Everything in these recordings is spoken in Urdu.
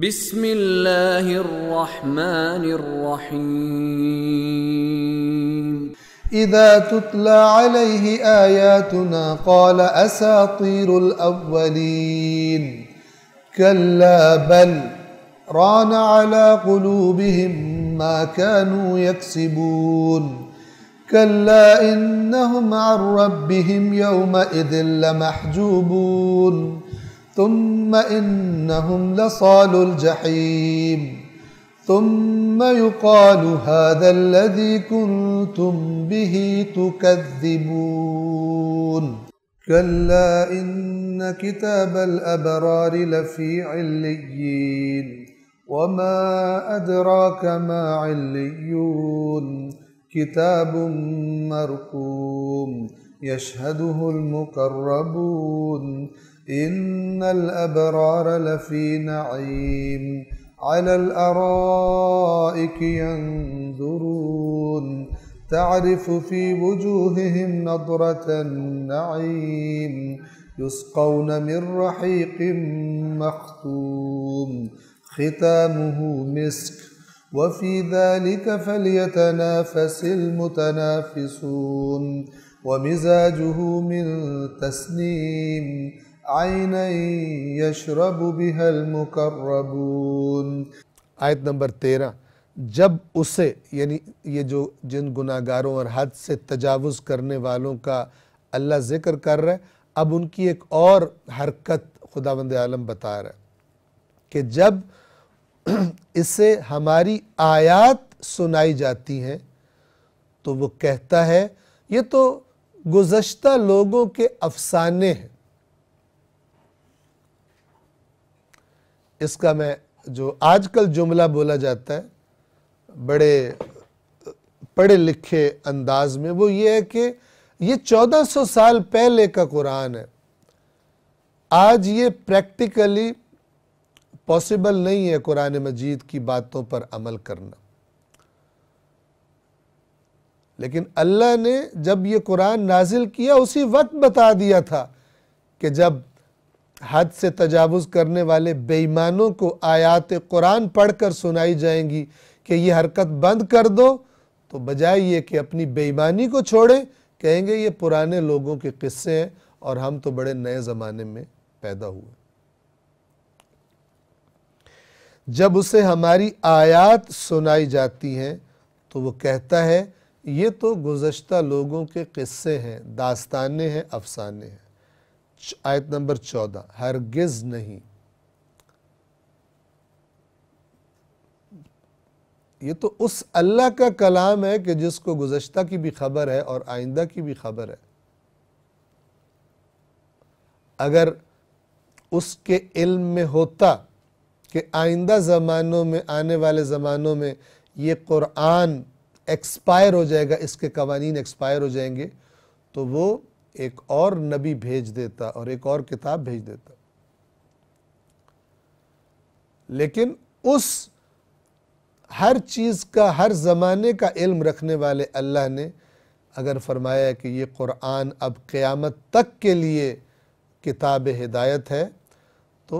بسم اللہ الرحمن الرحیم اذا تتلى عليه آياتنا قال اساطير الاولين كلا بل ران على قلوبهم ما كانوا يكسبون كلا انهم عن ربهم يومئذ لمحجوبون ثم انهم لصالو الجحيم ثم يقال هذا الذي كنتم به تكذبون كلا إن كتاب الأبرار لفي عليين وما أدراك ما عليون كتاب مرقوم يشهده المقربون إن الأبرار لفي نعيم على الأرائك ينظرون تعرف في وجوههم نضرة النعيم يسقون من رحيق مختوم ختامه مسك وفي ذلك فليتنافس المتنافسون ومزاجه من تسنيم عینا یشرب بها المقربون۔ آیت نمبر 13، جب اسے یعنی یہ جو جن گناہگاروں اور حد سے تجاوز کرنے والوں کا اللہ ذکر کر رہا ہے، اب ان کی ایک اور حرکت خداوند عالم بتا رہا ہے کہ جب اسے ہماری آیات سنائی جاتی ہیں تو وہ کہتا ہے یہ تو گزشتہ لوگوں کے افسانے ہیں۔ اس کا میں جو آج کل جملہ بولا جاتا ہے بڑے پڑھے لکھے انداز میں، وہ یہ ہے کہ یہ 1400 سال پہلے کا قرآن ہے، آج یہ پریکٹیکلی پاسبل نہیں ہے قرآن مجید کی باتوں پر عمل کرنا۔ لیکن اللہ نے جب یہ قرآن نازل کیا اسی وقت بتا دیا تھا کہ جب حد سے تجاوز کرنے والے بے ایمانوں کو آیات قرآن پڑھ کر سنائی جائیں گی کہ یہ حرکت بند کر دو، تو بجائے یہ کہ اپنی بے ایمانی کو چھوڑیں، کہیں گے یہ پرانے لوگوں کے قصے ہیں اور ہم تو بڑے نئے زمانے میں پیدا ہوئے۔ جب اسے ہماری آیات سنائی جاتی ہیں تو وہ کہتا ہے یہ تو گزشتہ لوگوں کے قصے ہیں، داستانیں ہیں، افسانے ہیں۔ آیت نمبر 14، ہرگز نہیں، یہ تو اس اللہ کا کلام ہے کہ جس کو گزشتہ کی بھی خبر ہے اور آئندہ کی بھی خبر ہے۔ اگر اس کے علم میں ہوتا کہ آئندہ زمانوں میں، آنے والے زمانوں میں یہ قرآن ایکسپائر ہو جائے گا، اس کے قوانین ایکسپائر ہو جائیں گے، تو وہ ایک اور نبی بھیج دیتا اور ایک اور کتاب بھیج دیتا۔ لیکن اس ہر چیز کا، ہر زمانے کا علم رکھنے والے اللہ نے اگر فرمایا کہ یہ قرآن اب قیامت تک کے لیے کتاب ہدایت ہے، تو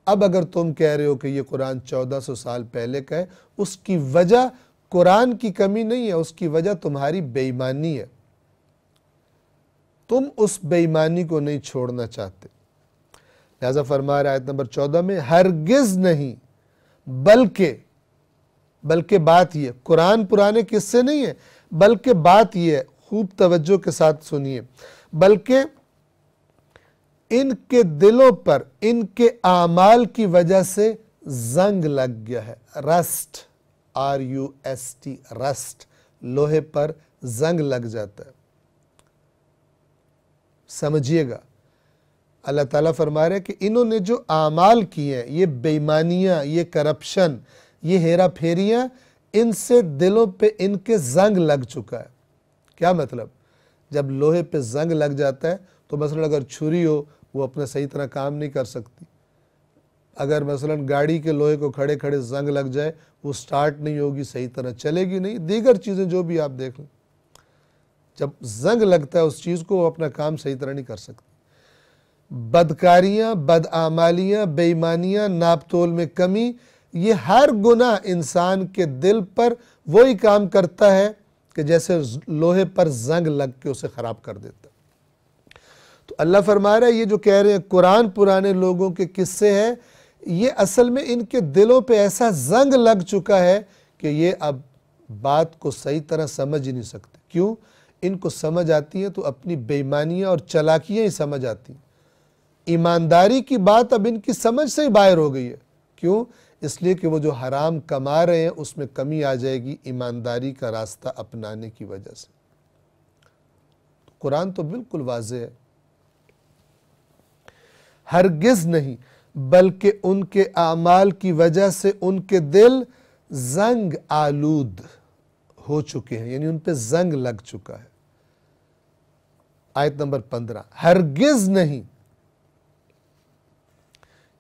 اب اگر تم کہہ رہے ہو کہ یہ قرآن 1400 سال پہلے کا ہے، اس کی وجہ قرآن کی کمی نہیں ہے، اس کی وجہ تمہاری بے ایمانی ہے، تم اس بے ایمانی کو نہیں چھوڑنا چاہتے۔ لہذا فرما رہا ہے آیت نمبر 14 میں، ہرگز نہیں، بلکہ بات یہ، قرآن پرانے قصے نہیں ہے، بلکہ بات یہ ہے، خوب توجہ کے ساتھ سنیے، بلکہ ان کے دلوں پر ان کے اعمال کی وجہ سے زنگ لگ گیا ہے۔ رسٹ، RUST، رسٹ، لوہے پر زنگ لگ جاتا ہے۔ سمجھیے گا، اللہ تعالیٰ فرما رہے ہیں کہ انہوں نے جو اعمال کیے ہیں، یہ بے ایمانیاں، یہ کرپشن، یہ ہیرا پھیریاں، ان سے دلوں پہ ان کے زنگ لگ چکا ہے۔ کیا مطلب؟ جب لوہے پہ زنگ لگ جاتا ہے تو مثلا اگر چھری ہو وہ اپنا صحیح طرح کام نہیں کر سکتی، اگر مثلا گاڑی کے لوہے کو کھڑے کھڑے زنگ لگ جائے وہ سٹارٹ نہیں ہوگی، صحیح طرح چلے گی نہیں، دیگر چیزیں جو بھی آپ دیکھ لیں، جب زنگ لگتا ہے اس چیز کو وہ اپنا کام صحیح طرح نہیں کر سکتی۔ بدکاریاں، بدعمالیاں، بے ایمانیاں، ناپ تول میں کمی، یہ ہر گناہ انسان کے دل پر وہی کام کرتا ہے کہ جیسے لوہے پر زنگ لگ کے اسے خراب کر دیتا ہے۔ تو اللہ فرما رہا ہے یہ جو کہہ رہے ہیں قرآن پرانے لوگوں کے قصے ہیں، یہ اصل میں ان کے دلوں پہ ایسا زنگ لگ چکا ہے کہ یہ اب بات کو صحیح طرح سمجھ ہی نہیں سکتے۔ کیوں؟ ان کو سمجھ آتی ہیں تو اپنی بے ایمانیاں اور چالاکیاں ہی سمجھ آتی ہیں۔ ایمانداری کی بات اب ان کی سمجھ سے ہی باہر ہو گئی ہے۔ کیوں؟ اس لیے کہ وہ جو حرام کما رہے ہیں اس میں کمی آ جائے گی ایمانداری کا راستہ اپنانے کی وجہ سے۔ قرآن تو بالکل واضح ہے، ہرگز نہیں، بلکہ ان کے اعمال کی وجہ سے ان کے دل زنگ آلود ہو چکے ہیں، یعنی ان پہ زنگ لگ چکا ہے۔ آیت نمبر 15، ہرگز نہیں،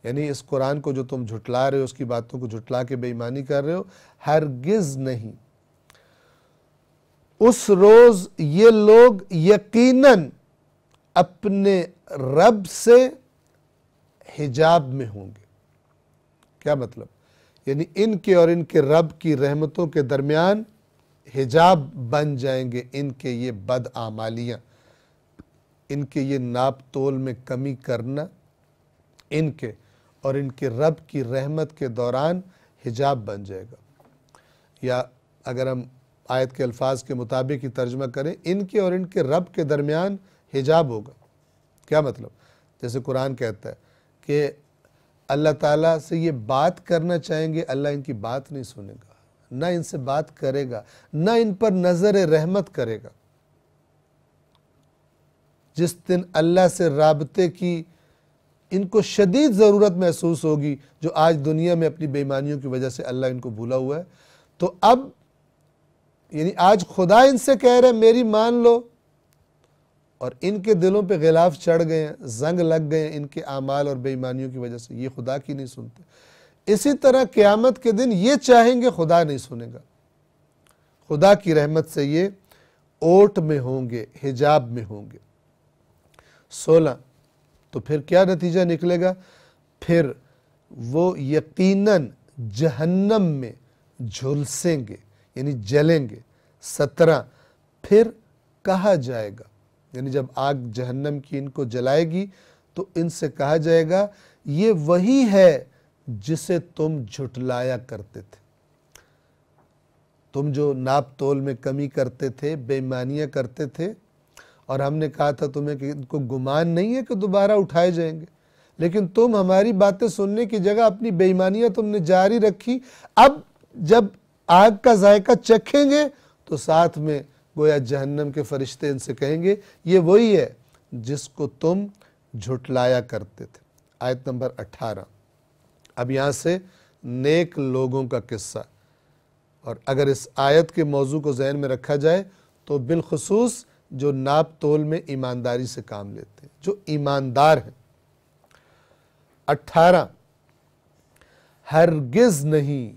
یعنی اس قرآن کو جو تم جھٹلا رہے ہو، اس کی باتوں کو جھٹلا کے بے ایمانی کر رہے ہو، ہرگز نہیں، اس روز یہ لوگ یقیناً اپنے رب سے حجاب میں ہوں گے۔ کیا مطلب؟ یعنی ان کے اور ان کے رب کی رحمتوں کے درمیان حجاب بن جائیں گے ان کے یہ بدعمالیاں، ان کے یہ ناپ تول میں کمی کرنا، ان کے اور ان کے رب کی رحمت کے دوران حجاب بن جائے گا۔ یا اگر ہم آیت کے الفاظ کے مطابق ہی ترجمہ کریں، ان کے اور ان کے رب کے درمیان حجاب ہوگا۔ کیا مطلب؟ جیسے قرآن کہتا ہے کہ اللہ تعالیٰ سے یہ بات کرنا چاہیں گے، اللہ ان کی بات نہیں سنے گا، نہ ان سے بات کرے گا، نہ ان پر نظر رحمت کرے گا۔ جس دن اللہ سے رابطے کی ان کو شدید ضرورت محسوس ہوگی، جو آج دنیا میں اپنی بے ایمانیوں کی وجہ سے اللہ ان کو بھولا ہوا ہے، تو اب یعنی آج خدا ان سے کہہ رہے ہیں میری مان لو، اور ان کے دلوں پہ غلاف چڑھ گئے ہیں، زنگ لگ گئے ہیں ان کے اعمال اور بے ایمانیوں کی وجہ سے، یہ خدا کی نہیں سنتے۔ اسی طرح قیامت کے دن یہ چاہیں گے، خدا نہیں سنے گا، خدا کی رحمت سے یہ اوٹ میں ہوں گے، حجاب میں ہوں گے۔ 16، تو پھر کیا نتیجہ نکلے گا؟ پھر وہ یقیناً جہنم میں جھلسیں گے، یعنی جلیں گے۔ 17، پھر کہا جائے گا، یعنی جب آگ جہنم کی ان کو جلائے گی تو ان سے کہا جائے گا یہ وہی ہے جسے تم جھٹلایا کرتے تھے، تم جو ناپ تول میں کمی کرتے تھے، بے ایمانیاں کرتے تھے، اور ہم نے کہا تھا تمہیں کہ ان کو گمان نہیں ہے کہ دوبارہ اٹھائے جائیں گے، لیکن تم ہماری باتیں سننے کی جگہ اپنی بے ایمانیاں تم نے جاری رکھی۔ اب جب آگ کا ذائقہ چکھیں گے تو ساتھ میں گویا جہنم کے فرشتے ان سے کہیں گے یہ وہی ہے جس کو تم جھٹلایا کرتے تھے۔ آیت نمبر 18، اب یہاں سے نیک لوگوں کا قصہ، اور اگر اس آیت کے موضوع کو ذہن میں رکھا جائے تو بالخصوص جو ناپ تول میں ایمانداری سے کام لیتے ہیں، جو ایماندار ہیں۔ 18، ہرگز نہیں،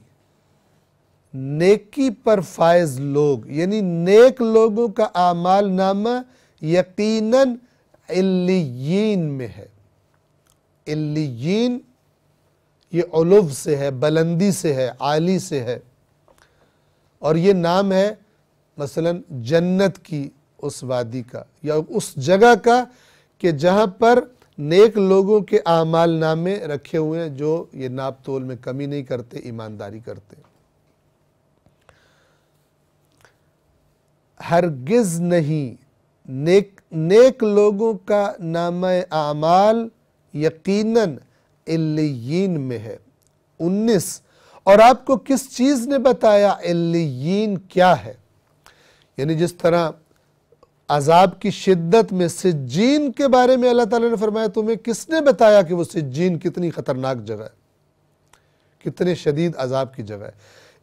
نیکی پر فائز لوگ، یعنی نیک لوگوں کا اعمال نامہ یقیناً علیین میں ہے۔ علیین یہ علو سے ہے، بلندی سے ہے، عالی سے ہے، اور یہ نام ہے مثلا جنت کی اس وادی کا یا اس جگہ کا کہ جہاں پر نیک لوگوں کے اعمال نامے رکھے ہوئے ہیں، جو یہ ناپ تول میں کمی نہیں کرتے، ایمانداری کرتے ہیں۔ ہرگز نہیں، نیک لوگوں کا نامہ اعمال یقیناً علیین میں ہے۔ 19، اور آپ کو کس چیز نے بتایا علیین کیا ہے؟ یعنی جس طرح عذاب کی شدت میں سجین کے بارے میں اللہ تعالیٰ نے فرمایا تمہیں کس نے بتایا کہ وہ سجین کتنی خطرناک جگہ ہے، کتنے شدید عذاب کی جگہ ہے،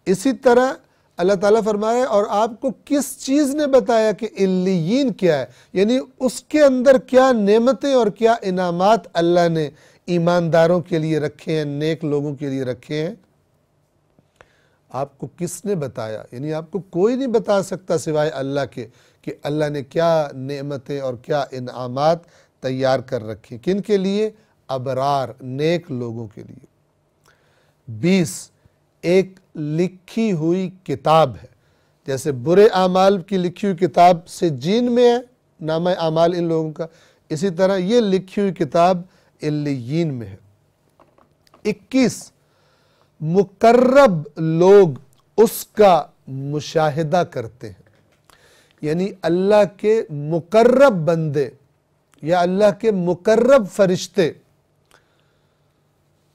اسی طرح اللہ تعالیٰ فرمایا اور آپ کو کس چیز نے بتایا کہ علیین کیا ہے، یعنی اس کے اندر کیا نعمتیں اور کیا انعامات اللہ نے ایمانداروں کے لیے رکھے ہیں، نیک لوگوں کے لیے رکھے ہیں۔ آپ کو کس نے بتایا؟ یعنی آپ کو کوئی نہیں بتا سکتا سوائے اللہ کے کہ اللہ نے کیا نعمتیں اور کیا انعامات تیار کر رکھی. کن کے لیے؟ ابرار نیک لوگوں کے لیے. 20 ایک لکھی ہوئی کتاب ہے. جیسے برے اعمال کی لکھی ہوئی کتاب سے جین میں ہے نامہ اعمال ان لوگوں کا، اسی طرح یہ لکھی ہوئی کتاب علیین میں ہے. 21 مقرب لوگ اس کا مشاہدہ کرتے ہیں، یعنی اللہ کے مقرب بندے یا اللہ کے مقرب فرشتے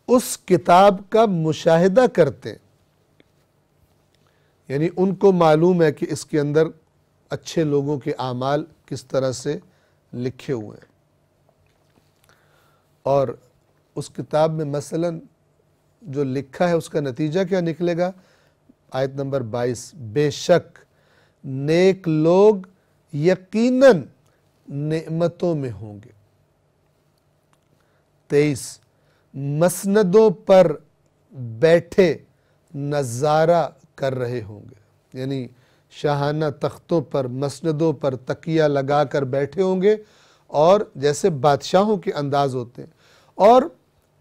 اس کتاب کا مشاہدہ کرتے ہیں، یعنی ان کو معلوم ہے کہ اس کے اندر اچھے لوگوں کے اعمال کس طرح سے لکھے ہوئے ہیں. اور اس کتاب میں مثلا جو لکھا ہے اس کا نتیجہ کیا نکلے گا؟ آیت نمبر 22 بے شک نیک لوگ یقیناً نعمتوں میں ہوں گے. 23 مسندوں پر بیٹھے نظارہ کر رہے ہوں گے، یعنی شاہانہ تختوں پر مسندوں پر تکیہ لگا کر بیٹھے ہوں گے، اور جیسے بادشاہوں کے انداز ہوتے ہیں، اور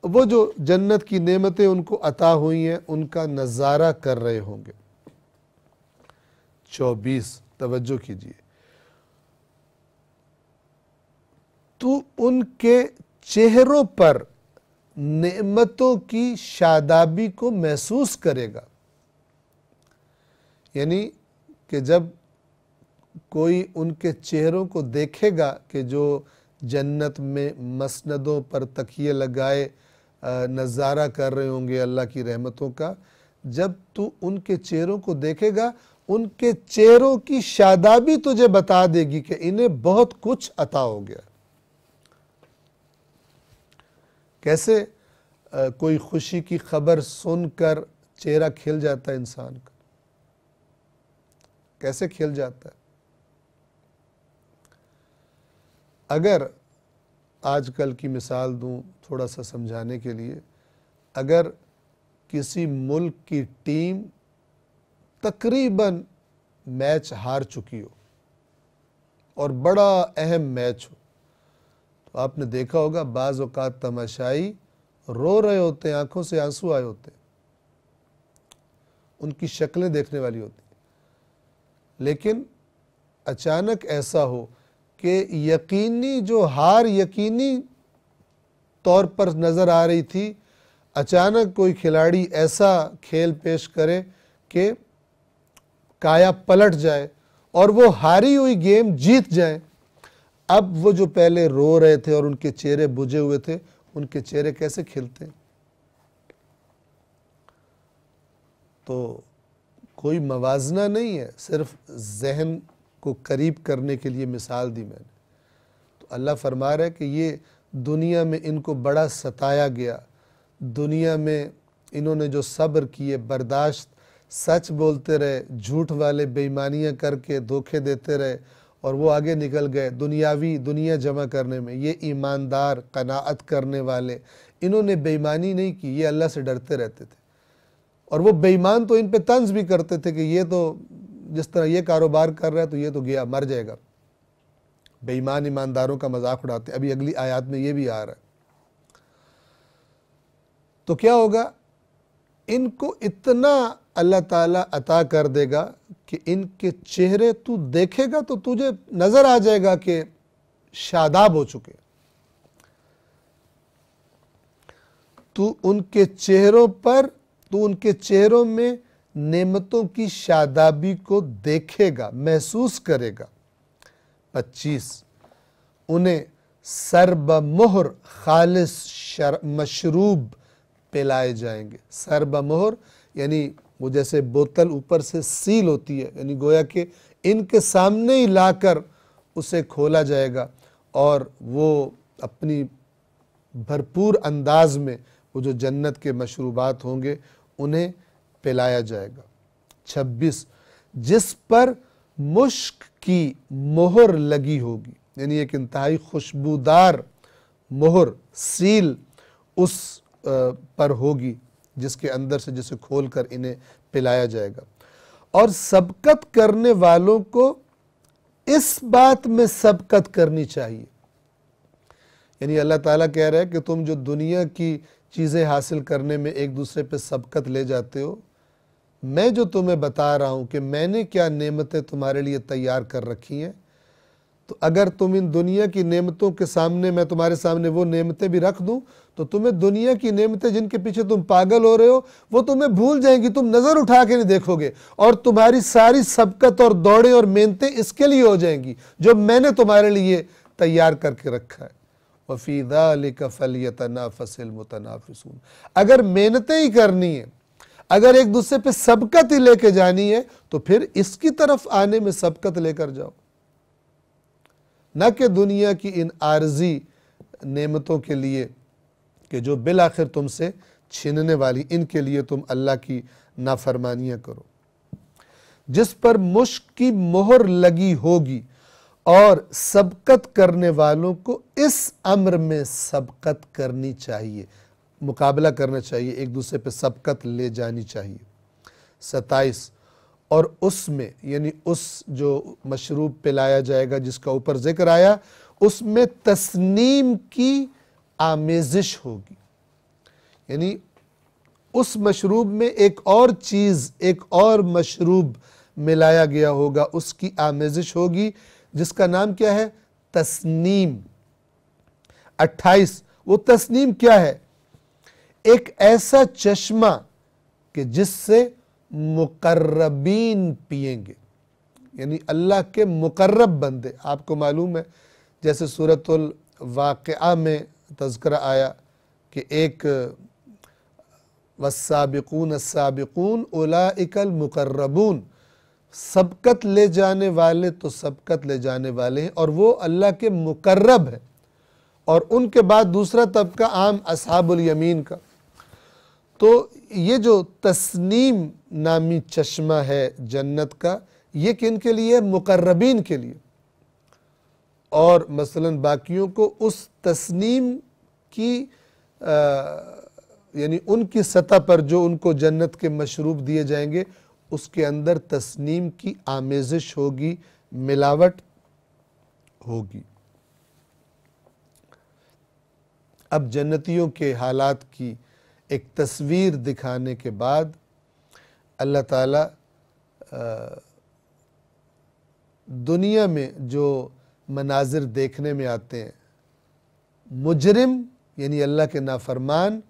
وہ جو جنت کی نعمتیں ان کو عطا ہوئی ہیں ان کا نظارہ کر رہے ہوں گے. 24 توجہ کیجئے، تو ان کے چہروں پر نعمتوں کی شادابی کو محسوس کرے گا. یعنی کہ جب کوئی ان کے چہروں کو دیکھے گا کہ جو جنت میں مسندوں پر تکیے لگائے نظارہ کر رہے ہوں گے اللہ کی رحمتوں کا، جب تو ان کے چہروں کو دیکھے گا ان کے چہروں کی شادابی تجھے بتا دے گی کہ انہیں بہت کچھ عطا ہو گیا. کیسے کوئی خوشی کی خبر سن کر چہرہ کھل جاتا ہے انسان کا، کیسے کھل جاتا ہے؟ اگر آج کل کی مثال دوں تھوڑا سا سمجھانے کے لیے، اگر کسی ملک کی ٹیم تقریباً میچ ہار چکی ہو اور بڑا اہم میچ ہو، تو آپ نے دیکھا ہوگا بعض اوقات تماشائی رو رہے ہوتے ہیں، آنکھوں سے آنسو آئے ہوتے ہیں، ان کی شکلیں دیکھنے والی ہوتی ہیں. لیکن اچانک ایسا ہو کہ یقینی جو ہار یقینی طور پر نظر آ رہی تھی، اچانک کوئی کھلاڑی ایسا کھیل پیش کرے کہ کایا پلٹ جائے اور وہ ہاری ہوئی گیم جیت جائیں. اب وہ جو پہلے رو رہے تھے اور ان کے چہرے بجھے ہوئے تھے، ان کے چہرے کیسے کھلتے ہیں؟ تو کوئی موازنہ نہیں ہے، صرف ذہن کو قریب کرنے کے لیے مثال دی میں نے. تو اللہ فرما رہا ہے کہ یہ دنیا میں ان کو بڑا ستایا گیا، دنیا میں انہوں نے جو صبر کیے، برداشت، سچ بولتے رہے، جھوٹ والے بے ایمانیاں کر کے دھوکے دیتے رہے اور وہ آگے نکل گئے دنیا جمع کرنے میں. یہ ایماندار قناعت کرنے والے، انہوں نے بے ایمانی نہیں کی، یہ اللہ سے ڈرتے رہتے تھے. اور وہ بے ایمان تو ان پہ طنز بھی کرتے تھے کہ یہ تو جس طرح یہ کاروبار کر رہا ہے تو یہ تو گیا مر جائے گا. بے ایمان ایمانداروں کا مذاق اڑاتے. ابھی اگلی آیات میں یہ بھی آ رہا ہے. تو کیا ہوگا؟ ان کو اتنا اللہ تعالیٰ عطا کر دے گا کہ ان کے چہرے تو دیکھے گا تو تجھے نظر آ جائے گا کہ شاداب ہو چکے. تو ان کے چہروں میں نعمتوں کی شادابی کو دیکھے گا، محسوس کرے گا. 25 انہیں سر بمہر خالص مشروب پلائے جائیں گے. سر بمہر یعنی وہ جیسے بوتل اوپر سے سیل ہوتی ہے، یعنی گویا کہ ان کے سامنے ہی لا کر اسے کھولا جائے گا اور وہ اپنی بھرپور انداز میں وہ جو جنت کے مشروبات ہوں گے انہیں پلایا جائے گا. 26 جس پر مشک کی مہر لگی ہوگی، یعنی ایک انتہائی خوشبودار مہر سیل اس پر ہوگی جس کے اندر سے جسے کھول کر انہیں پلایا جائے گا. اور سبقت کرنے والوں کو اس بات میں سبقت کرنی چاہیے یعنی اللہ تعالیٰ کہہ رہا ہے کہ تم جو دنیا کی چیزیں حاصل کرنے میں ایک دوسرے پہ سبقت لے جاتے ہو، میں جو تمہیں بتا رہا ہوں کہ میں نے کیا نعمتیں تمہارے لیے تیار کر رکھی ہیں، تو اگر تم ان دنیا کی نعمتوں کے سامنے میں تمہارے سامنے وہ نعمتیں بھی رکھ دوں تو تمہیں دنیا کی نعمتیں جن کے پیچھے تم پاگل ہو رہے ہو وہ تمہیں بھول جائیں گی، تم نظر اٹھا کے نہیں دیکھو گے، اور تمہاری ساری سبقت اور دوڑیں اور محنتیں اس کے لیے ہو جائیں گی جو میں نے تمہارے لیے تیار کر کے رکھا ہے۔ وَفِي ذَلِكَ فَلْيَتَنَافَسِ الْمُتَنَافِسُونَ۔ اگر محنتیں ہی کرنی ہیں، اگر ایک دوسرے پہ سبقت ہی لے کے جانی ہے تو پھر اس کی طرف آنے میں سبقت لے کر جاؤ، نہ کہ دنیا کی ان عارضی نعمتوں کے لیے کہ جو بالآخر تم سے چھیننے والی، ان کے لیے تم اللہ کی نافرمانیاں کرو۔ جس پر مشک کی مہر لگی ہوگی اور سبقت کرنے والوں کو اس امر میں سبقت کرنی چاہیے، مقابلہ کرنا چاہیے، ایک دوسرے پہ سبقت لے جانی چاہیے۔ 27 اور اس میں یعنی اس جو مشروب پلایا جائے گا جس کا اوپر ذکر آیا، اس میں تسنیم کی آمیزش ہوگی، یعنی اس مشروب میں ایک اور چیز، ایک اور مشروب ملایا گیا ہوگا، اس کی آمیزش ہوگی جس کا نام کیا ہے؟ تسنیم۔ 28 وہ تسنیم کیا ہے؟ ایک ایسا چشمہ کہ جس سے مقربین پئیں گے، یعنی اللہ کے مقرب بندے۔ آپ کو معلوم ہے جیسے سورۃ الواقعہ میں تذکرہ آیا کہ ایک والسابقون السابقون اولئک المقربون، سبقت لے جانے والے تو سبقت لے جانے والے ہیں اور وہ اللہ کے مقرب ہیں، اور ان کے بعد دوسرا طبقہ عام اصحاب الیمین کا۔ تو یہ جو تسنیم نامی چشمہ ہے جنت کا، یہ کن کے لیے؟ مقربین کے لیے، اور مثلا باقیوں کو اس تسنیم کی یعنی ان کی سطح پر جو ان کو جنت کے مشروب دیے جائیں گے اس کے اندر تسنیم کی آمیزش ہوگی، ملاوٹ ہوگی۔ اب جنتیوں کے حالات کی ایک تصویر دکھانے کے بعد اللہ تعالیٰ دنیا میں جو مناظر دیکھنے میں آتے ہیں، مجرم یعنی اللہ کے نافرمان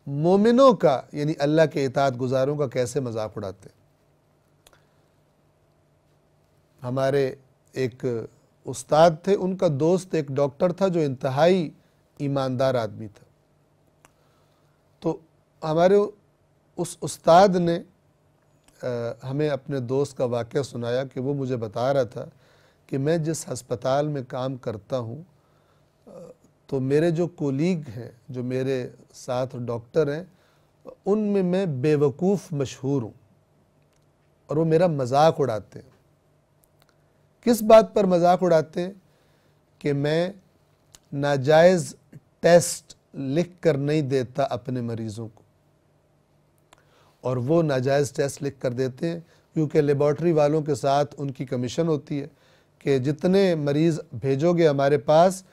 مومنوں کا یعنی اللہ کے اطاعت گزاروں کا کیسے مذاق اڑاتے ہیں۔ ہمارے ایک استاد تھے، ان کا دوست ایک ڈاکٹر تھا جو انتہائی ایماندار آدمی تھا، تو ہمارے اس استاد نے ہمیں اپنے دوست کا واقعہ سنایا کہ وہ مجھے بتا رہا تھا کہ میں جس ہسپتال میں کام کرتا ہوں تو میرے جو کولیگ ہیں، جو میرے ساتھ ڈاکٹر ہیں، ان میں میں بے وقوف مشہور ہوں، اور وہ میرا مذاق اڑاتے ہیں۔ کس بات پر مذاق اڑاتے ہیں؟ کہ میں ناجائز ٹیسٹ لکھ کر نہیں دیتا اپنے مریضوں کو، اور وہ ناجائز ٹیسٹ لکھ کر دیتے ہیں کیونکہ لیبارٹری والوں کے ساتھ ان کی کمیشن ہوتی ہے کہ جتنے مریض بھیجو گے ہمارے پاس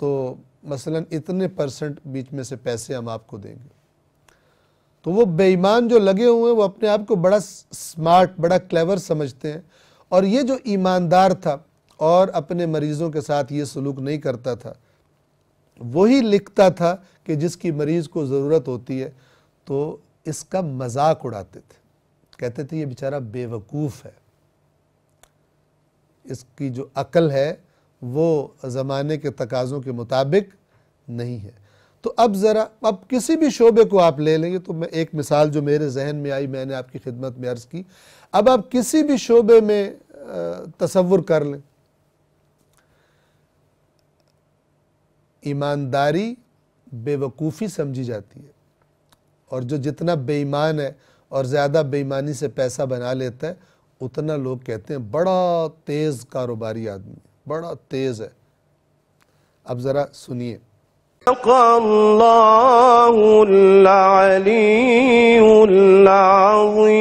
تو مثلا اتنے % بیچ میں سے پیسے ہم آپ کو دیں گے۔ تو وہ بے ایمان جو لگے ہوئے ہیں وہ اپنے آپ کو بڑا سمارٹ، بڑا کلیور سمجھتے ہیں، اور یہ جو ایماندار تھا اور اپنے مریضوں کے ساتھ یہ سلوک نہیں کرتا تھا، وہی لکھتا تھا کہ جس کی مریض کو ضرورت ہوتی ہے، تو اس کا مذاق اڑاتے تھے، کہتے تھے یہ بیچارہ بے وقوف ہے، اس کی جو عقل ہے وہ زمانے کے تقاضوں کے مطابق نہیں ہے۔ تو اب کسی بھی شعبے کو آپ لے لیں گے، تو میں ایک مثال جو میرے ذہن میں آئی میں نے آپ کی خدمت میں عرض کی، اب آپ کسی بھی شعبے میں تصور کر لیں، ایمانداری بے وقوفی سمجھی جاتی ہے، اور جو جتنا بے ایمان ہے اور زیادہ بے ایمانی سے پیسہ بنا لیتا ہے اتنا لوگ کہتے ہیں بڑا تیز کاروباری آدمی، بڑا تیز ہے۔ اب ذرا سنیے۔ اللہ العلی العظیم۔